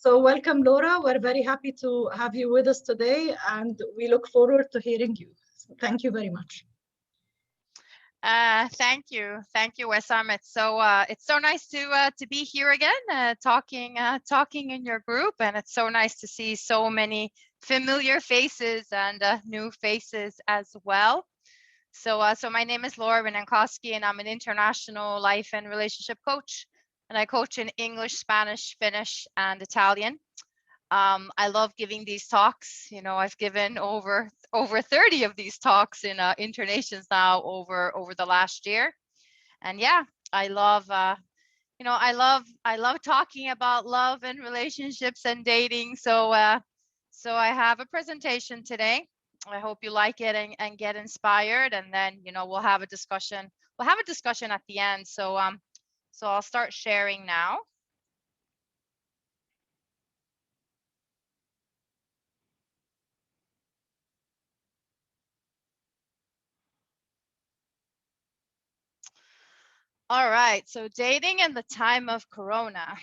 So welcome, Laura. We're very happy to have you with us today, and we look forward to hearing you. Thank you very much. Thank you, Wessam. It's so nice to be here again, talking in your group, and it's so nice to see so many familiar faces and new faces as well. So my name is Laura Winankowski, and I'm an international life and relationship coach, and I coach in English, Spanish, Finnish, and Italian. I love giving these talks. You know, I've given over 30 of these talks in internations now over the last year. And yeah, I love I love talking about love and relationships and dating. So I have a presentation today. I hope you like it and get inspired, and then we'll have a discussion. We'll have a discussion at the end. So I'll start sharing now. All right, so dating in the time of Corona.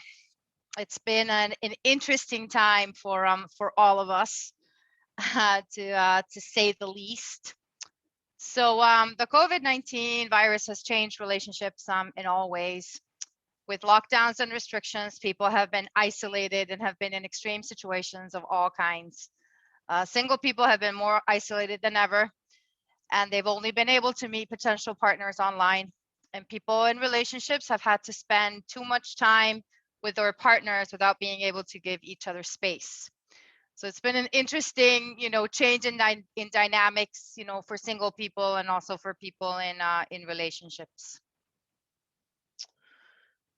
It's been an interesting time for all of us, to say the least. So the COVID-19 virus has changed relationships in all ways. With lockdowns and restrictions, people have been isolated and have been in extreme situations of all kinds. Single people have been more isolated than ever, and they've only been able to meet potential partners online. And people in relationships have had to spend too much time with their partners without being able to give each other space. So it's been an interesting, change in dynamics, for single people and also for people in relationships.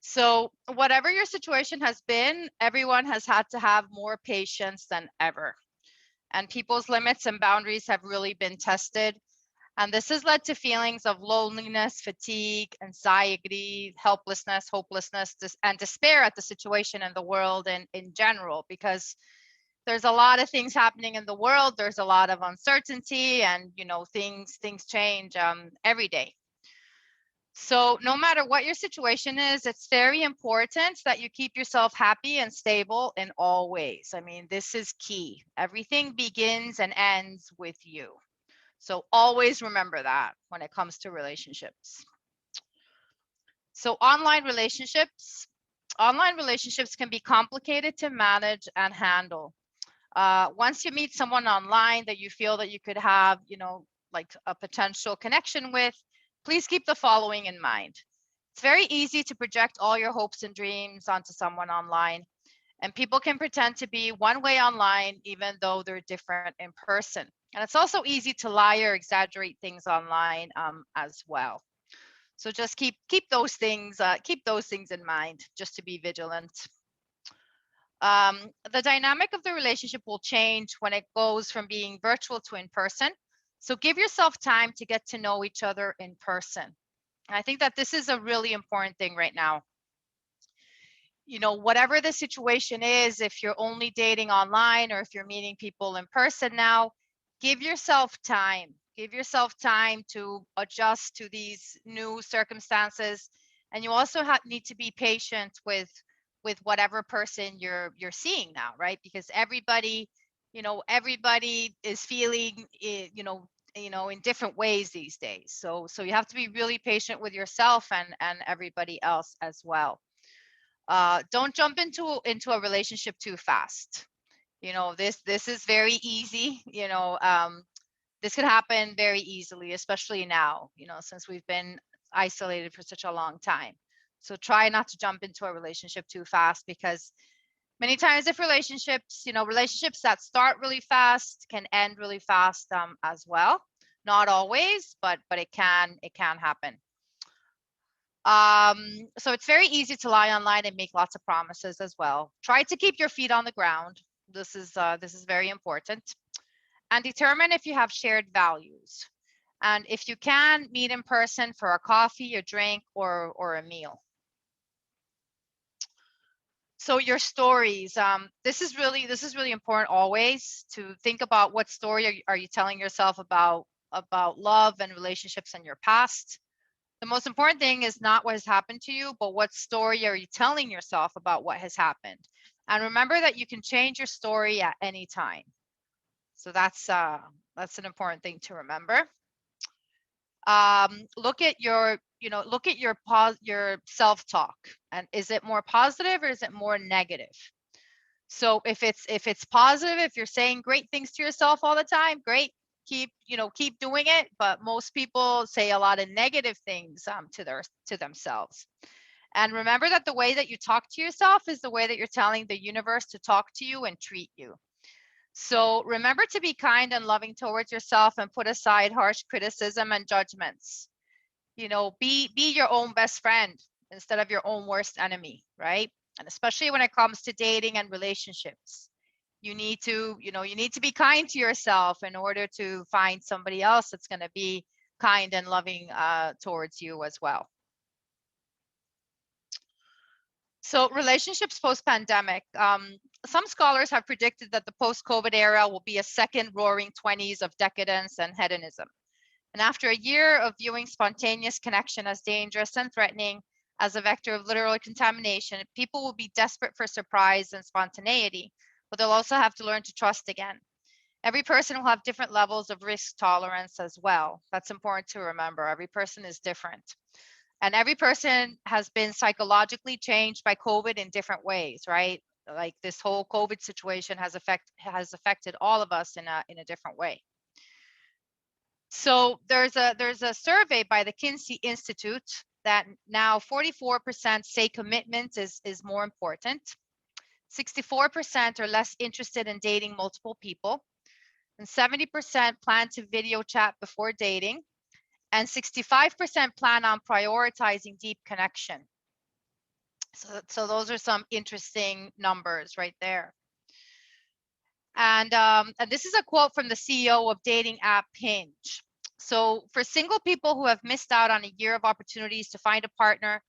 So whatever your situation has been, everyone has had to have more patience than ever. And people's limits and boundaries have really been tested. And this has led to feelings of loneliness, fatigue, anxiety, helplessness, hopelessness, and despair at the situation in the world and in general, because there's a lot of things happening in the world. There's a lot of uncertainty, and things change every day. So no matter what your situation is, it's very important that you keep yourself happy and stable in all ways. I mean, this is key. Everything begins and ends with you. So always remember that when it comes to relationships. So online relationships can be complicated to manage and handle. Once you meet someone online that you feel that you could have, like a potential connection with, please keep the following in mind. It's very easy to project all your hopes and dreams onto someone online, and people can pretend to be one way online even though they're different in person. And it's also easy to lie or exaggerate things online as well. So just keep those things in mind, just to be vigilant. The dynamic of the relationship will change when it goes from being virtual to in person. So give yourself time to get to know each other in person. And I think that this is a really important thing right now. Whatever the situation is, if you're only dating online or if you're meeting people in person now, give yourself time. Give yourself time to adjust to these new circumstances. And you also need to be patient with whatever person you're seeing now, right? Because everybody is feeling in different ways these days. So you have to be really patient with yourself and everybody else as well. Don't jump into a relationship too fast. This is very easy. This can happen very easily, especially now, since we've been isolated for such a long time. So try not to jump into a relationship too fast, because many times if relationships that start really fast can end really fast as well. Not always, but it can happen. So it's very easy to lie online and make lots of promises as well. Try to keep your feet on the ground. This is very important. And determine if you have shared values. And if you can, meet in person for a coffee, a drink, or a meal. So your stories, this is really important always to think about what story are you telling yourself about love and relationships in your past. The most important thing is not what has happened to you, but what story are you telling yourself about what has happened? And remember that you can change your story at any time. So that's an important thing to remember. Look at your, look at your self-talk, and is it more positive or is it more negative? So if it's positive, if you're saying great things to yourself all the time, great, keep doing it. But most people say a lot of negative things to themselves. And remember that the way that you talk to yourself is the way that you're telling the universe to talk to you and treat you. So remember to be kind and loving towards yourself and put aside harsh criticism and judgments. Be your own best friend instead of your own worst enemy, right? And especially when it comes to dating and relationships, you need to be kind to yourself in order to find somebody else that's going to be kind and loving towards you as well. So relationships post-pandemic. Some scholars have predicted that the post-COVID era will be a second roaring 20s of decadence and hedonism. And after a year of viewing spontaneous connection as dangerous and threatening as a vector of literal contamination, people will be desperate for surprise and spontaneity, but they'll also have to learn to trust again. Every person will have different levels of risk tolerance as well. That's important to remember. Every person is different. And every person has been psychologically changed by COVID in different ways, right? Like this whole COVID situation has affected all of us in a different way. So there's a survey by the Kinsey Institute that now 44% say commitment is more important. 64% are less interested in dating multiple people, and 70% plan to video chat before dating, and 65% plan on prioritizing deep connection. So those are some interesting numbers right there. And this is a quote from the CEO of dating app Hinge. So for single people who have missed out on a year of opportunities to find a partner,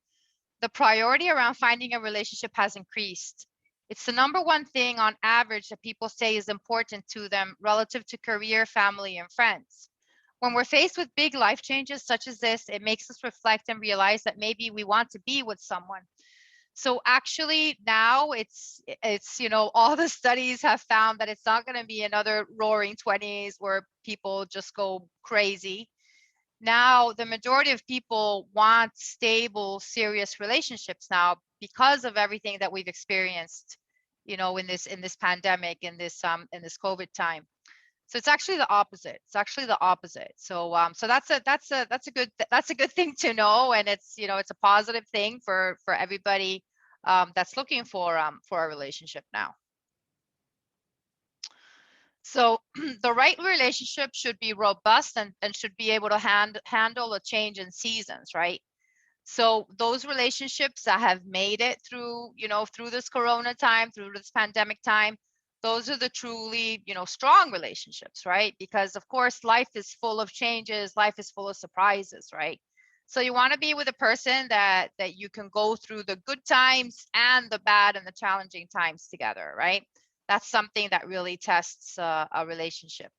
the priority around finding a relationship has increased. It's the number one thing on average that people say is important to them relative to career, family, and friends. When we're faced with big life changes such as this, it makes us reflect and realize that maybe we want to be with someone. So actually now it's all the studies have found that it's not going to be another roaring 20s where people just go crazy. Now the majority of people want stable, serious relationships now because of everything that we've experienced, in this pandemic, in this COVID time. So it's actually the opposite. So that's a good thing to know, and it's a positive thing for everybody that's looking for a relationship now. So the right relationship should be robust and should be able to handle a change in seasons, right? So those relationships that have made it through this corona time, through this pandemic time, those are the truly, strong relationships, right? Because of course, life is full of changes, life is full of surprises, right? So you want to be with a person that you can go through the good times and the bad and the challenging times together, right? That's something that really tests a relationship.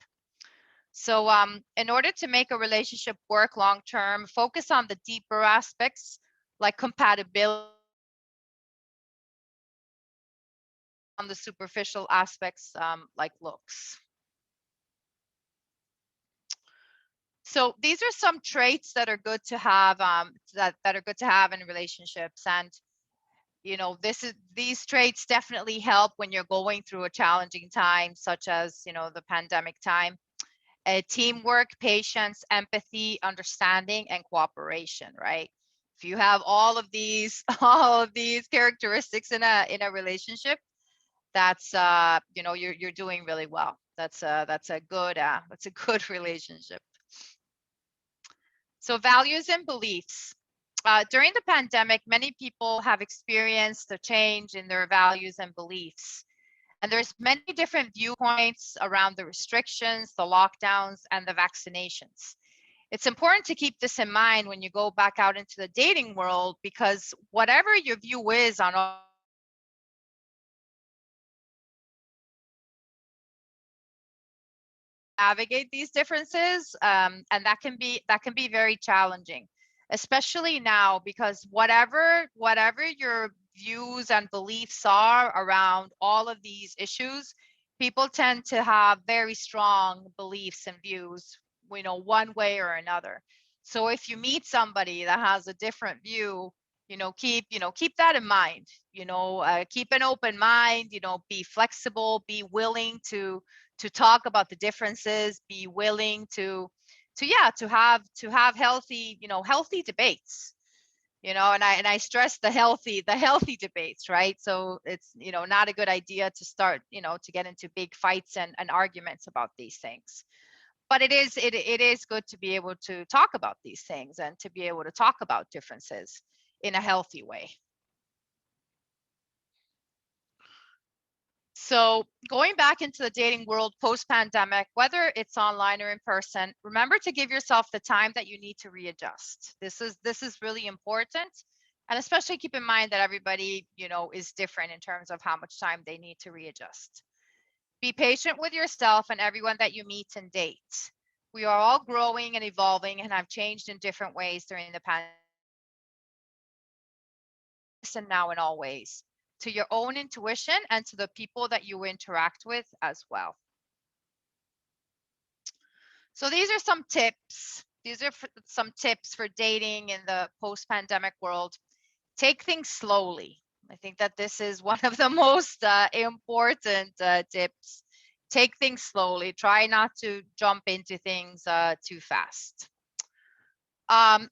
So in order to make a relationship work long-term, focus on the deeper aspects like compatibility, on the superficial aspects like looks. So these are some traits that are good to have that are good to have in relationships. And these traits definitely help when you're going through a challenging time, such as the pandemic time. Teamwork, patience, empathy, understanding, and cooperation, right? If you have all of these characteristics in a relationship, that's you're doing really well. That's a good relationship. So values and beliefs. During the pandemic, many people have experienced a change in their values and beliefs. And there's many different viewpoints around the restrictions, the lockdowns, and the vaccinations. It's important to keep this in mind when you go back out into the dating world, because whatever your view is on all, navigate these differences, and that can be very challenging, especially now, because whatever your views and beliefs are around all of these issues, people tend to have very strong beliefs and views, one way or another. So if you meet somebody that has a different view, keep that in mind. Keep an open mind. Be flexible. Be willing to talk about the differences. Be willing to have healthy debates. And I stress the healthy debates, right? So it's not a good idea to start to get into big fights and arguments about these things. But it is good to be able to talk about these things and to be able to talk about differences in a healthy way. So going back into the dating world post-pandemic, whether it's online or in person, remember to give yourself the time that you need to readjust. This is really important. And especially keep in mind that everybody, is different in terms of how much time they need to readjust. Be patient with yourself and everyone that you meet and date. We are all growing and evolving and have changed in different ways during the pandemic. And now in all ways, to your own intuition and to the people that you interact with as well. So these are some tips. These are some tips for dating in the post-pandemic world. Take things slowly. I think that this is one of the most important tips. Take things slowly. Try not to jump into things too fast.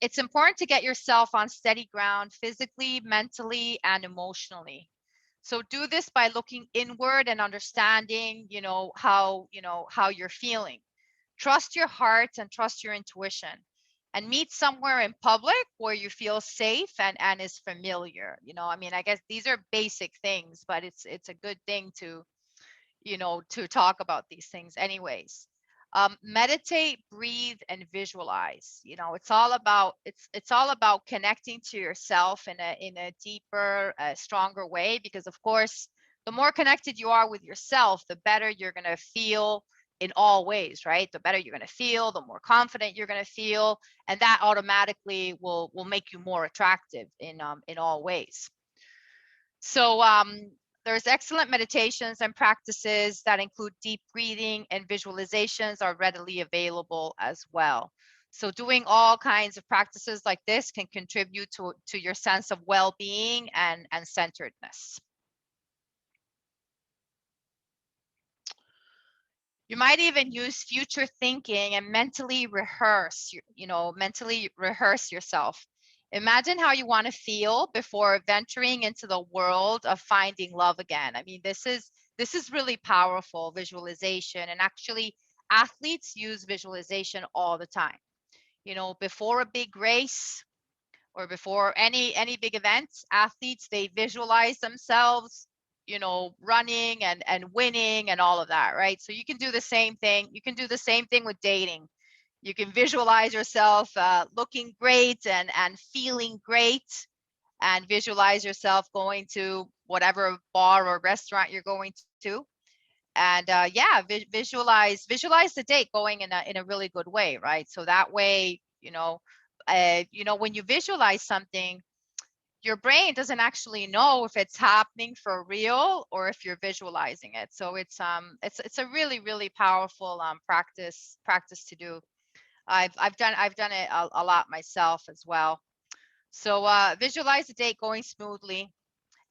It's important to get yourself on steady ground physically, mentally, and emotionally. So do this by looking inward and understanding, how you're feeling. Trust your heart and trust your intuition, and meet somewhere in public where you feel safe and is familiar. I guess these are basic things, but it's a good thing to talk about these things anyways. Meditate, breathe, and visualize. It's all about connecting to yourself in a deeper, stronger way, because of course, the more connected you are with yourself, the better you're going to feel in all ways, right? The better you're going to feel, the more confident you're going to feel, and that automatically will make you more attractive in all ways. So there's excellent meditations and practices that include deep breathing, and visualizations are readily available as well. So doing all kinds of practices like this can contribute to your sense of well-being and centeredness. You might even use future thinking and mentally rehearse yourself. Imagine how you want to feel before venturing into the world of finding love again. This is really powerful, visualization. And actually, athletes use visualization all the time. Before a big race or before any big events, athletes, they visualize themselves, running and winning and all of that, right? So you can do the same thing. You can do the same thing with dating. You can visualize yourself looking great and feeling great, and visualize yourself going to whatever bar or restaurant you're going to. And visualize the date going in a really good way, right? So that way, when you visualize something, your brain doesn't actually know if it's happening for real or if you're visualizing it. So it's a really, really powerful practice to do. I've done it a lot myself as well. So visualize the date going smoothly,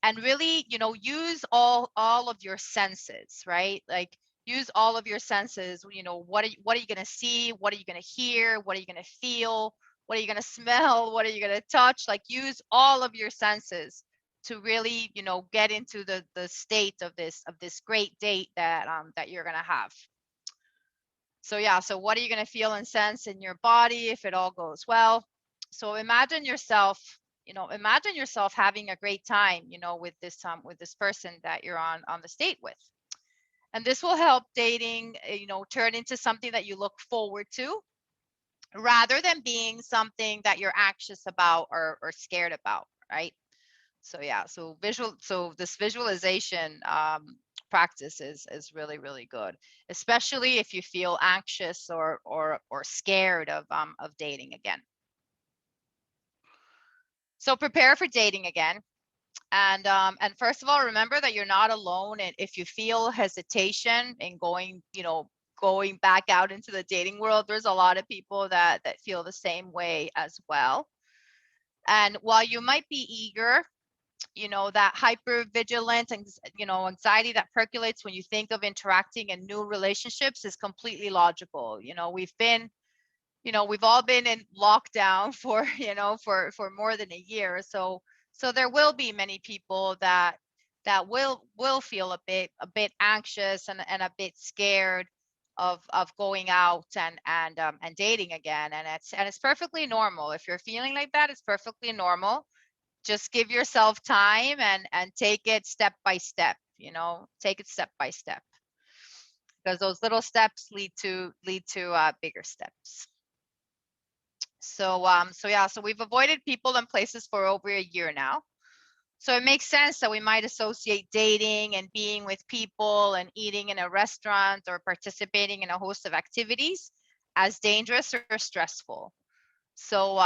and really, use all of your senses, right? Like use all of your senses. What are you going to see? What are you going to hear? What are you going to feel? What are you going to smell? What are you going to touch? Like use all of your senses to really, get into the state of this great date that you're going to have. So yeah, so what are you going to feel and sense in your body if it all goes well? So imagine yourself having a great time, with this person that you're on the date with. And this will help dating, turn into something that you look forward to, rather than being something that you're anxious about or scared about, right? So yeah, so this visualization practice is really, really good, especially if you feel anxious or scared of dating again. So prepare for dating again. And first of all, remember that you're not alone. And if you feel hesitation in going, going back out into the dating world, there's a lot of people that feel the same way as well. And while you might be eager, that hyper vigilant and anxiety that percolates when you think of interacting in new relationships is completely logical. We've all been in lockdown for for more than a year. So there will be many people that will feel a bit anxious and a bit scared of going out and dating again. And it's perfectly normal. If you're feeling like that, it's perfectly normal. Just give yourself time and take it step by step. Take it step by step, because those little steps lead to bigger steps. So we've avoided people and places for over a year now. So it makes sense that we might associate dating and being with people and eating in a restaurant or participating in a host of activities as dangerous or stressful. So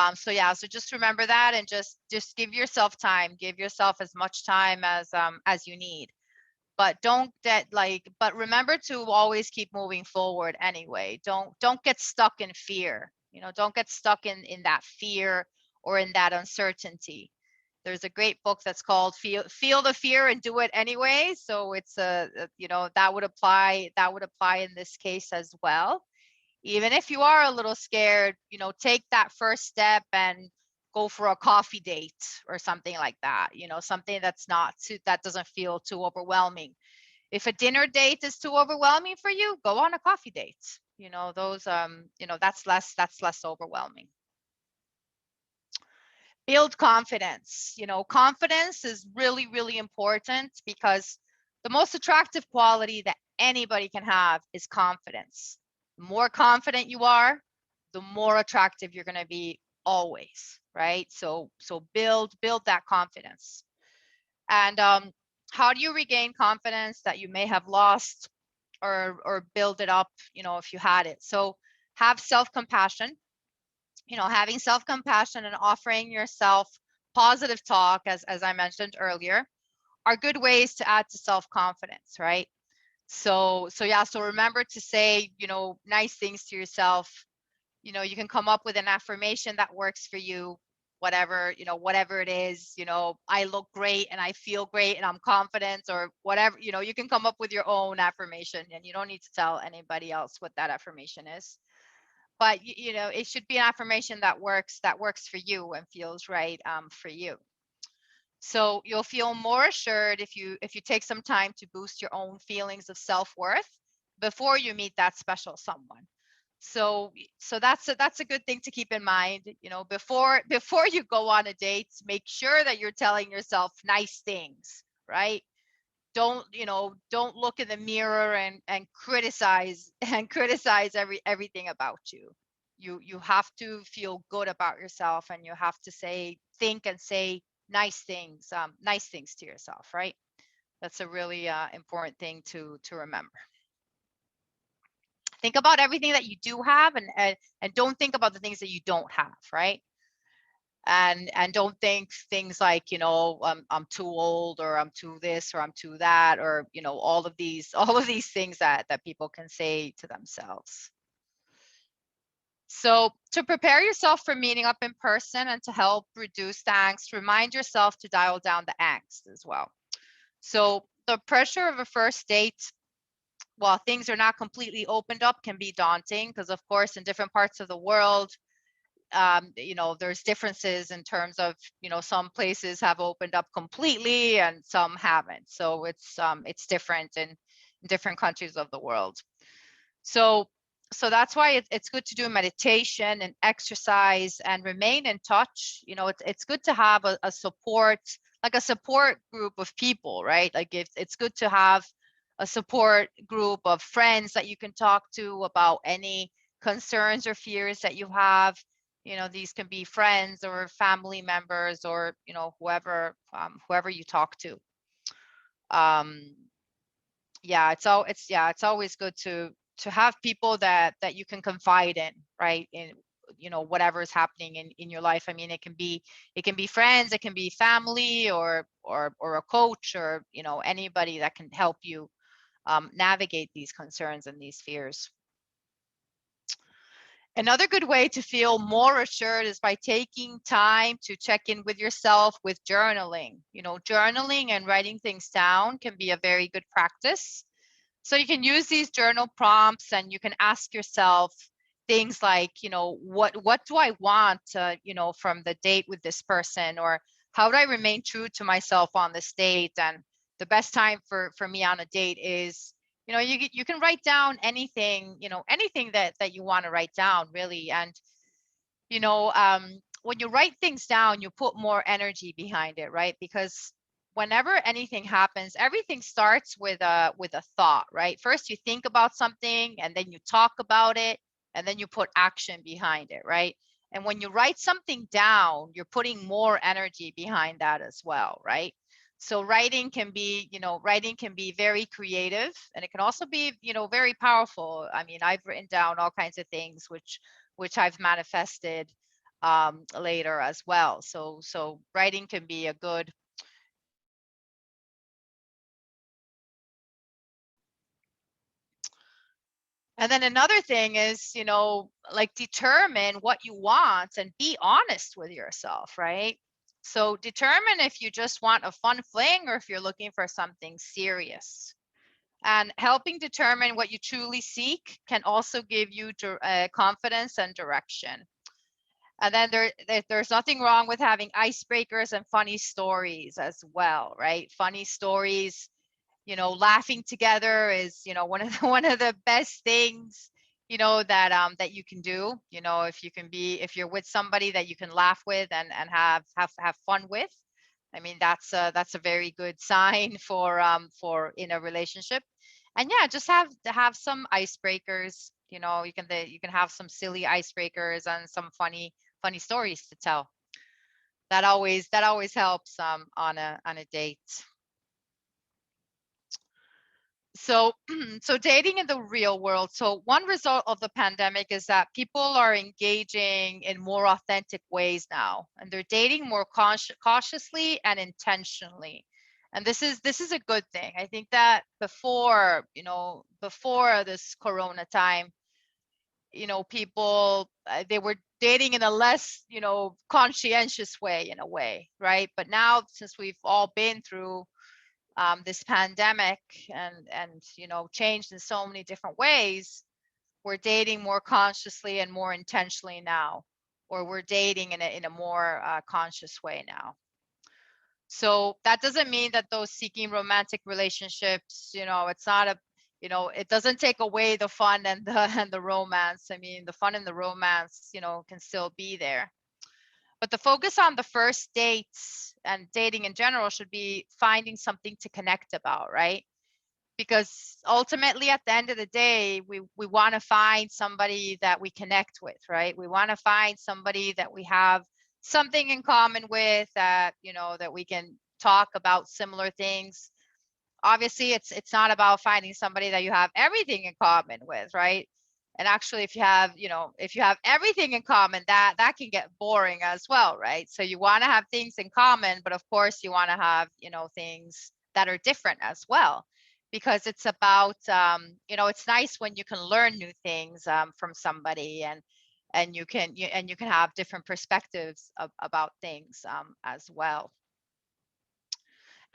just remember that, and just give yourself time. Give yourself as much time as you need. But but remember to always keep moving forward anyway. Don't get stuck in fear. Don't get stuck in that fear or in that uncertainty. There's a great book that's called Feel the Fear and Do It Anyway. So it's that would apply in this case as well. Even if you are a little scared, take that first step and go for a coffee date or something like that. Something that doesn't feel too overwhelming. If a dinner date is too overwhelming for you, go on a coffee date. That's less overwhelming. Build confidence. Confidence is really, really important, because the most attractive quality that anybody can have is confidence. The more confident you are, the more attractive you're going to be always, right? So build that confidence. And how do you regain confidence that you may have lost, or build it up, if you had it? So have self-compassion. Having self-compassion and offering yourself positive talk, as I mentioned earlier, are good ways to add to self-confidence, right? So remember to say, nice things to yourself. You can come up with an affirmation that works for you, whatever it is. I look great and I feel great and I'm confident, or whatever. You can come up with your own affirmation, and you don't need to tell anybody else what that affirmation is. But it should be an affirmation that works for you and feels right for you. So you'll feel more assured if you take some time to boost your own feelings of self-worth before you meet that special someone. So that's a good thing to keep in mind. Before you go on a date, make sure that you're telling yourself nice things, right? Don't look in the mirror and criticize everything about you. You have to feel good about yourself, and you have to think and say nice things to yourself, right? That's a really important thing to remember. Think about everything that you do have, and don't think about the things that you don't have, right? And don't think things like, I'm too old, or I'm too this, or I'm too that, or all of these things that people can say to themselves. So to prepare yourself for meeting up in person and to help reduce the angst, remind yourself to dial down the angst as well. So the pressure of a first date, while things are not completely opened up, can be daunting, because of course in different parts of the world, there's differences in terms of, some places have opened up completely and some haven't. So it's different in different countries of the world. So that's why it's good to do meditation and exercise and remain in touch. It's good to have a support group of people, right? Like it's good to have a support group of friends that you can talk to about any concerns or fears that you have. These can be friends or family members, or whoever you talk to. It's always good to have people that you can confide in, right? you know, whatever is happening in your life. I mean, it can be friends, it can be family, or a coach, or, you know, anybody that can help you navigate these concerns and these fears. Another good way to feel more assured is by taking time to check in with yourself with journaling. You know, journaling and writing things down can be a very good practice. So you can use these journal prompts, and you can ask yourself things like, you know, what do I want, you know, from the date with this person, or how do I remain true to myself on this date? And the best time for me on a date is, you know, you can write down anything, you know, anything that you want to write down, really. And, you know, when you write things down, you put more energy behind it, right? Because whenever anything happens, everything starts with a thought, right? First you think about something, and then you talk about it, and then you put action behind it, right? And when you write something down, you're putting more energy behind that as well, right? So writing can be, you know, writing can be very creative, and it can also be, you know, very powerful. I mean, I've written down all kinds of things which I've manifested later as well. So writing can be a good. And then another thing is, you know, like, determine what you want and be honest with yourself, right? So determine if you just want a fun fling or if you're looking for something serious. And helping determine what you truly seek can also give you confidence and direction. And then there's nothing wrong with having icebreakers and funny stories as well, right? Funny stories, you know, laughing together is, you know, one of the best things, you know, that you can do. You know, if you're with somebody that you can laugh with and have fun with, I mean, that's a very good sign for in a relationship. And yeah, just have some icebreakers. You know, you can have some silly icebreakers and some funny stories to tell. That always helps on a date. So so dating in the real world. So one result of the pandemic is that people are engaging in more authentic ways now, and they're dating more cautiously and intentionally. And this is a good thing. I think that before, you know, before this corona time, you know, people they were dating in a less, you know, conscientious way, in a way, right? But now, since we've all been through this pandemic and you know, changed in so many different ways, we're dating more consciously and more intentionally now, or we're dating in a more conscious way now. So that doesn't mean that those seeking romantic relationships, you know, it's not a, you know, it doesn't take away the fun and the romance. I mean, the fun and the romance, you know, can still be there. But the focus on the first dates and dating in general should be finding something to connect about, right? Because ultimately, at the end of the day, we want to find somebody that we connect with, right? We want to find somebody that we have something in common with, that, you know, that we can talk about similar things. Obviously, it's not about finding somebody that you have everything in common with, right? And actually, if you have, you know, if you have everything in common, that can get boring as well, right? So you want to have things in common, but of course you want to have, you know, things that are different as well, because it's about, you know, it's nice when you can learn new things from somebody, and you can have different perspectives about things as well.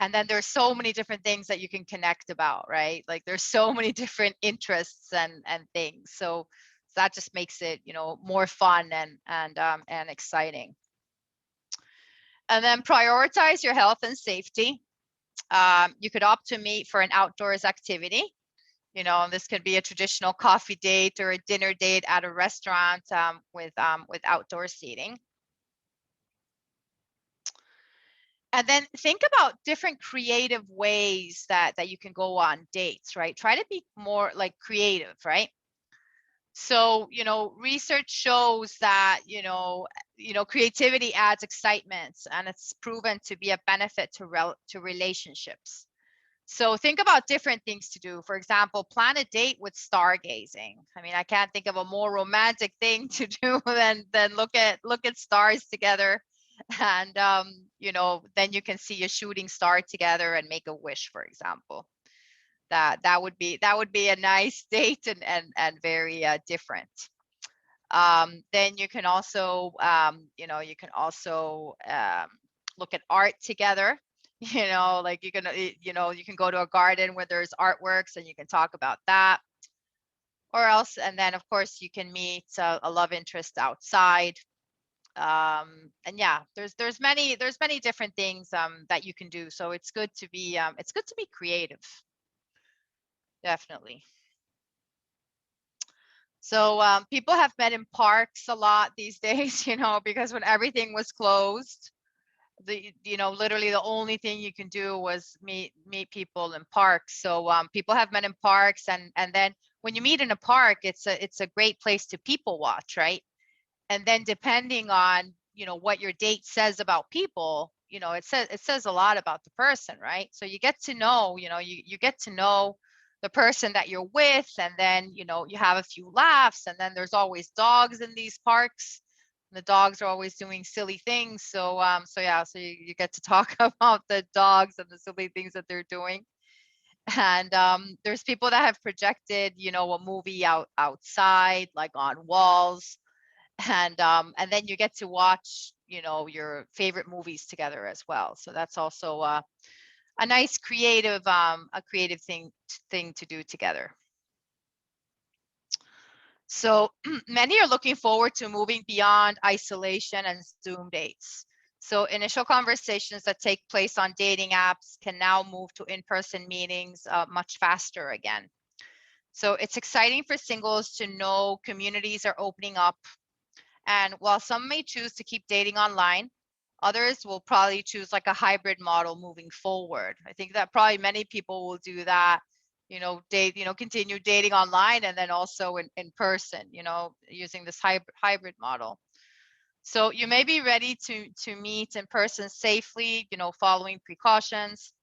And then there's so many different things that you can connect about, right? Like, there's so many different interests and things. So that just makes it, you know, more fun and exciting. And then prioritize your health and safety. You could opt to meet for an outdoors activity. You know, and this could be a traditional coffee date or a dinner date at a restaurant with outdoor seating. And then think about different creative ways that you can go on dates, right? Try to be more like creative, right? So, you know, research shows that, you know, creativity adds excitement, and it's proven to be a benefit to relationships. So think about different things to do. For example, plan a date with stargazing. I mean, I can't think of a more romantic thing to do than look at stars together, and you know, then you can see a shooting star together and make a wish, for example. That would be a nice date, and very different. Then you can also you know, look at art together. You know, like you can go to a garden where there's artworks and you can talk about that. Or else, and then of course you can meet a love interest outside. And yeah, there's many different things that you can do. So it's good to be creative. Definitely. So people have met in parks a lot these days, you know, because when everything was closed, literally the only thing you can do was meet people in parks. So people have met in parks, and then when you meet in a park, it's a great place to people watch, right? And then depending on, you know, what your date says about people, you know, it says a lot about the person, right? So you get to know, you know, you get to know the person that you're with, and then, you know, you have a few laughs, and then there's always dogs in these parks. The dogs are always doing silly things. So yeah, so you get to talk about the dogs and the silly things that they're doing. And there's people that have projected, you know, a movie outside, like on walls. And then you get to watch, you know, your favorite movies together as well. So that's also a nice creative thing to do together. So many are looking forward to moving beyond isolation and Zoom dates. So initial conversations that take place on dating apps can now move to in-person meetings much faster again. So it's exciting for singles to know communities are opening up. And while some may choose to keep dating online, others will probably choose like a hybrid model moving forward. I think that probably many people will do that, you know, continue dating online and then also in person, you know, using this hybrid model. So you may be ready to meet in person safely, you know, following precautions.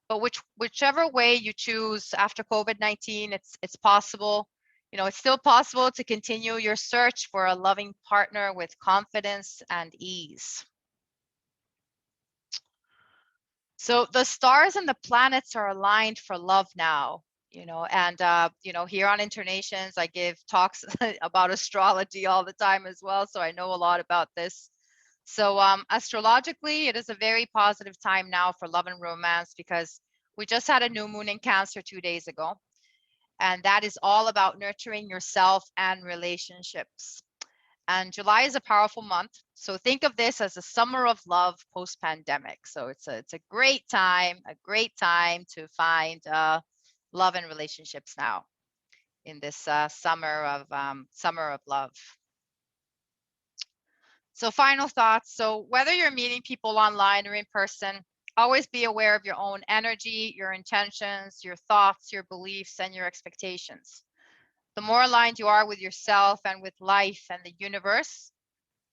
But whichever way you choose after COVID-19, it's possible. You know, it's still possible to continue your search for a loving partner with confidence and ease. So the stars and the planets are aligned for love now, you know, and you know, here on Internations, I give talks about astrology all the time as well, so I know a lot about this. So astrologically, it is a very positive time now for love and romance, because we just had a new moon in Cancer 2 days ago, and that is all about nurturing yourself and relationships. And July is a powerful month. So think of this as a summer of love post-pandemic. So it's a great time to find love and relationships now in this summer of love. So final thoughts. So whether you're meeting people online or in person, always be aware of your own energy, your intentions, your thoughts, your beliefs, and your expectations. The more aligned you are with yourself and with life and the universe,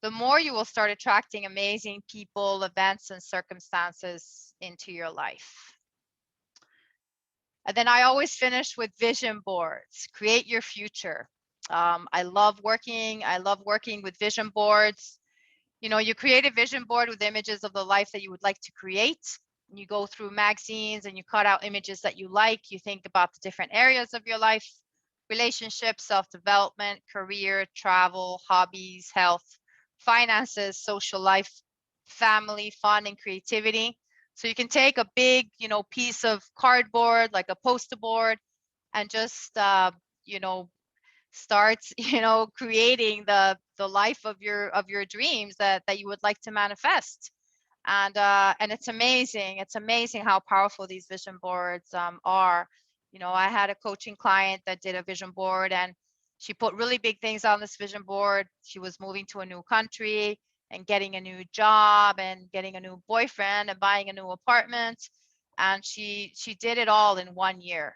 the more you will start attracting amazing people, events, and circumstances into your life. And then I always finish with vision boards. Create your future. I love working with vision boards. You know, you create a vision board with images of the life that you would like to create. You go through magazines and you cut out images that you like. You think about the different areas of your life: relationships, self-development, career, travel, hobbies, health, finances, social life, family, fun, and creativity. So you can take a big, you know, piece of cardboard, like a poster board, and just, you know, start, you know, creating the life of your dreams that you would like to manifest. And it's amazing how powerful these vision boards are. You know, I had a coaching client that did a vision board, and she put really big things on this vision board. She was moving to a new country and getting a new job and getting a new boyfriend and buying a new apartment, and she did it all in 1 year.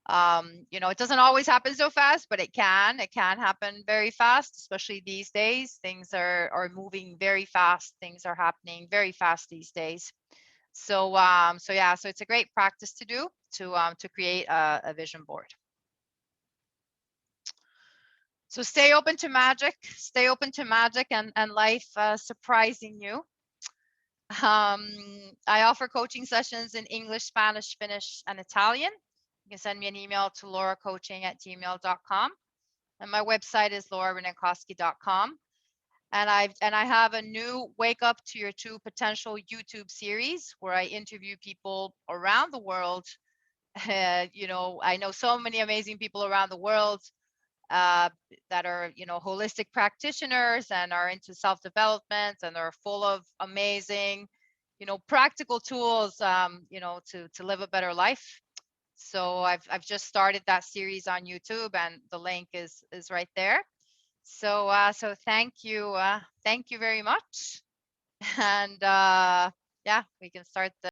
You know, it doesn't always happen so fast, but it can happen very fast, especially these days. Things are moving very fast. Things are happening very fast these days. So yeah, so it's a great practice to do to create a vision board. So stay open to magic, and life surprising you. I offer coaching sessions in English, Spanish, Finnish, and Italian. You can send me an email to lauracoaching@gmail.com. And my website is laurarenenkoski.com. And I have a new Wake Up to Your True Potential YouTube series where I interview people around the world. You know, I know so many amazing people around the world that are, you know, holistic practitioners and are into self-development, and are full of amazing, you know, practical tools, you know, to live a better life. So I've just started that series on YouTube, and the link is right there. So so thank you very much. And yeah, we can start the